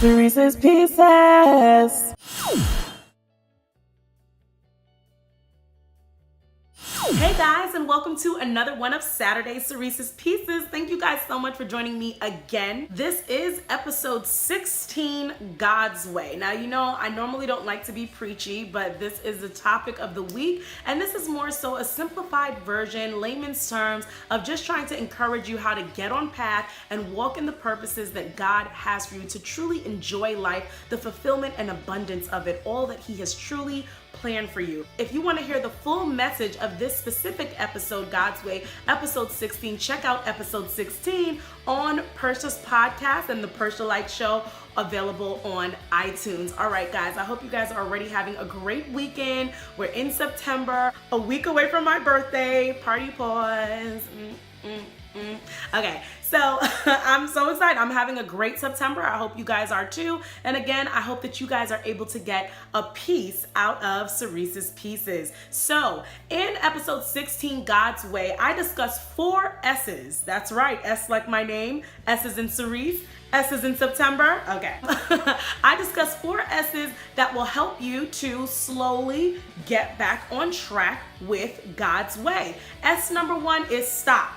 Sirese's Pieces. Hey guys, and welcome to another one of Saturday's Sirese's Pieces. Thank you guys so much for joining me again. This is episode 16, God's Way. Now, you know, I normally don't like to be preachy, but this is the topic of the week, and this is more so a simplified version, layman's terms, of just trying to encourage you how to get on path and walk in the purposes that God has for you to truly enjoy life, the fulfillment and abundance of it, all that He has truly planned for you. If you want to hear the full message of this specific episode, God's Way, episode 16, check out episode 16 on Percia's podcast and the Percia Light Show, available on iTunes. All right, guys, I hope you guys are already having a great weekend. We're in September, a week away from my birthday. Party pause. Okay, so I'm so excited. I'm having a great September. I hope you guys are too. And again, I hope that you guys are able to get a piece out of Sirese's Pieces. So in episode 16, God's Way, I discussed 4 S's. That's right, S like my name. S is in Sirece. S is in September. Okay. I discussed 4 S's that will help you to slowly get back on track with God's way. S number 1 is stop.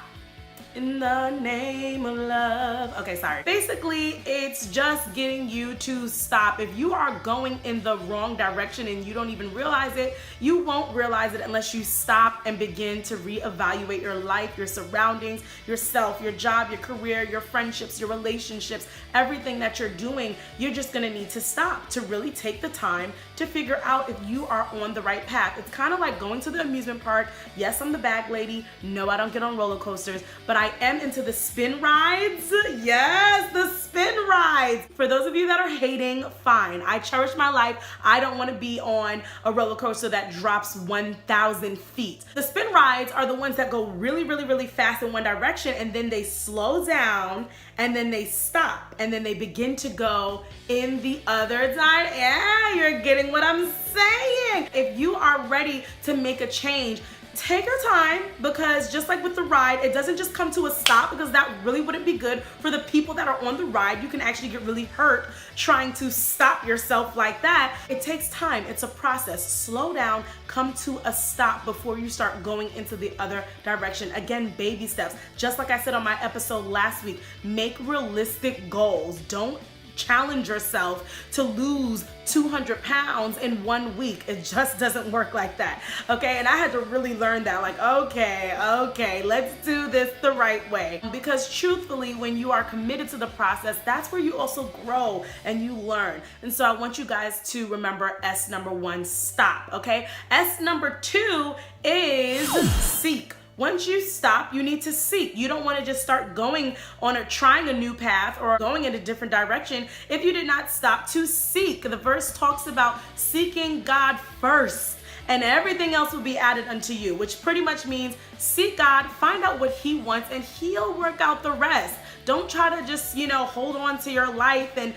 In the name of love. Okay, sorry. Basically, it's just getting you to stop. If you are going in the wrong direction and you don't even realize it, you won't realize it unless you stop and begin to reevaluate your life, your surroundings, yourself, your job, your career, your friendships, your relationships, everything that you're doing. You're just gonna need to stop to really take the time to figure out if you are on the right path. It's kind of like going to the amusement park. Yes, I'm the bag lady. No, I don't get on roller coasters, but I am into the spin rides. Yes, the spin rides. For those of you that are hating, fine. I cherish my life. I don't want to be on a roller coaster that drops 1,000 feet. The spin rides are the ones that go really, really, really fast in one direction, and then they slow down, and then they stop, and then they begin to go in the other side. Yeah, you're getting what I'm saying. If you are ready to make a change, take your time, because just like with the ride, it doesn't just come to a stop, because that really wouldn't be good for the people that are on the ride. You can actually get really hurt trying to stop yourself like that. It takes time. It's a process. Slow down, come to a stop before you start going into the other direction. Again, baby steps. Just like I said on my episode last week, make realistic goals. Don't challenge yourself to lose 200 pounds in 1 week. It just doesn't work like that. Okay, and I had to really learn that, like, okay, let's do this the right way. Because truthfully, when you are committed to the process, that's where you also grow and you learn. And so I want you guys to remember S number 1, stop, okay? S number 2 is seek. Once you stop, you need to seek. You don't want to just start going on trying a new path or going in a different direction if you did not stop to seek. The verse talks about seeking God first, and everything else will be added unto you, which pretty much means seek God, find out what He wants, and He'll work out the rest. Don't try to just, hold on to your life and,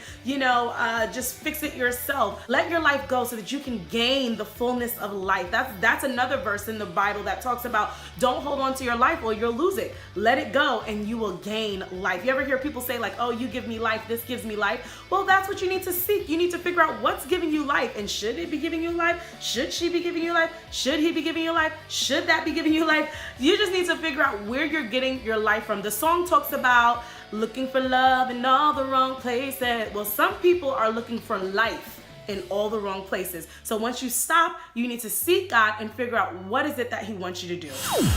just fix it yourself. Let your life go so that you can gain the fullness of life. That's another verse in the Bible that talks about don't hold on to your life or you'll lose it. Let it go and you will gain life. You ever hear people say like, oh, you give me life, this gives me life? Well, that's what you need to seek. You need to figure out what's giving you life, and should it be giving you life? Should she be giving you life? Should he be giving you life? Should that be giving you life? You just need to figure out where you're getting your life from. The song talks about looking for love in all the wrong places. Well, some people are looking for life in all the wrong places. So once you stop, you need to seek God and figure out what is it that He wants you to do.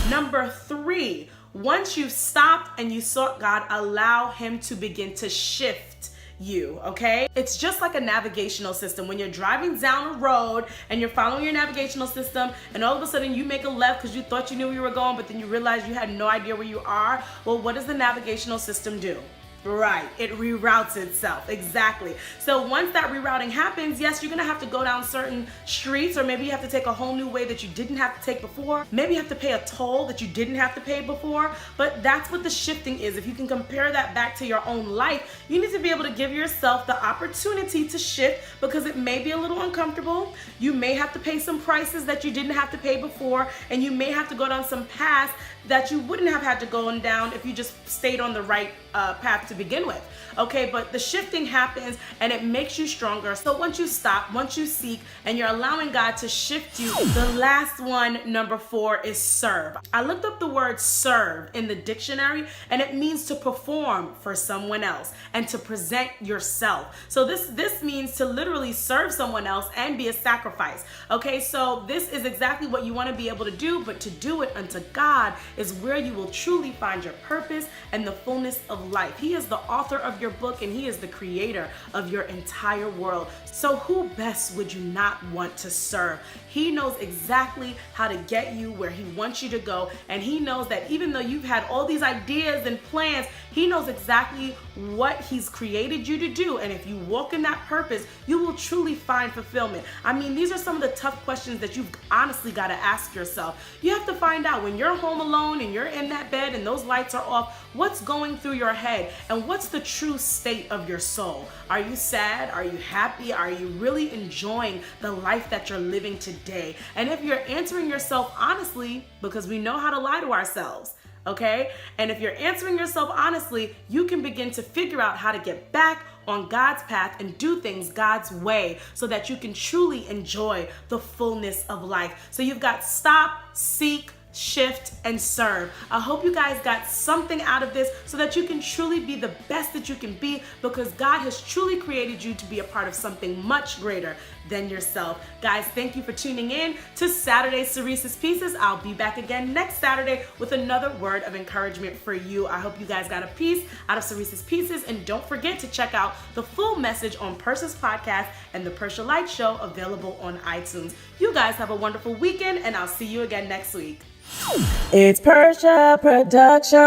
Number 3, once you've stopped and you sought God, allow Him to begin to shift you, okay? It's just like a navigational system. When you're driving down a road and you're following your navigational system, and all of a sudden you make a left because you thought you knew where you were going, but then you realize you had no idea where you are. Well, what does the navigational system do? Right, it reroutes itself, exactly. So once that rerouting happens, yes, you're gonna have to go down certain streets, or maybe you have to take a whole new way that you didn't have to take before. Maybe you have to pay a toll that you didn't have to pay before, but that's what the shifting is. If you can compare that back to your own life, you need to be able to give yourself the opportunity to shift, because it may be a little uncomfortable. You may have to pay some prices that you didn't have to pay before, and you may have to go down some paths that you wouldn't have had to go down if you just stayed on the right path to begin with. Okay, but the shifting happens and it makes you stronger. So once you stop, once you seek, and you're allowing God to shift you, the last one, number 4, is serve. I looked up the word serve in the dictionary, and it means to perform for someone else and to present yourself. So this means to literally serve someone else and be a sacrifice. Okay, so this is exactly what you want to be able to do, but to do it unto God is where you will truly find your purpose and the fullness of life. He is the author of your book, and He is the creator of your entire world. So who best would you not want to serve? He knows exactly how to get you where He wants you to go, and He knows that even though you've had all these ideas and plans, He knows exactly what He's created you to do. And if you walk in that purpose, you will truly find fulfillment. I mean, these are some of the tough questions that you've honestly got to ask yourself. You have to find out when you're home alone and you're in that bed and those lights are off, what's going through your head and what's the true state of your soul? Are you sad? Are you happy? Are you really enjoying the life that you're living today? And if you're answering yourself honestly, because we know how to lie to ourselves, okay? And if you're answering yourself honestly, you can begin to figure out how to get back on God's path and do things God's way so that you can truly enjoy the fullness of life. So you've got stop, seek, shift, and serve. I hope you guys got something out of this so that you can truly be the best that you can be, because God has truly created you to be a part of something much greater than yourself. Guys, thank you for tuning in to Saturday Sirese's Pieces. I'll be back again next Saturday with another word of encouragement for you. I hope you guys got a piece out of Sirese's Pieces, and don't forget to check out the full message on Percia's podcast and the Percia Light Show, available on iTunes. You guys have a wonderful weekend, and I'll see you again next week. It's Percia Production.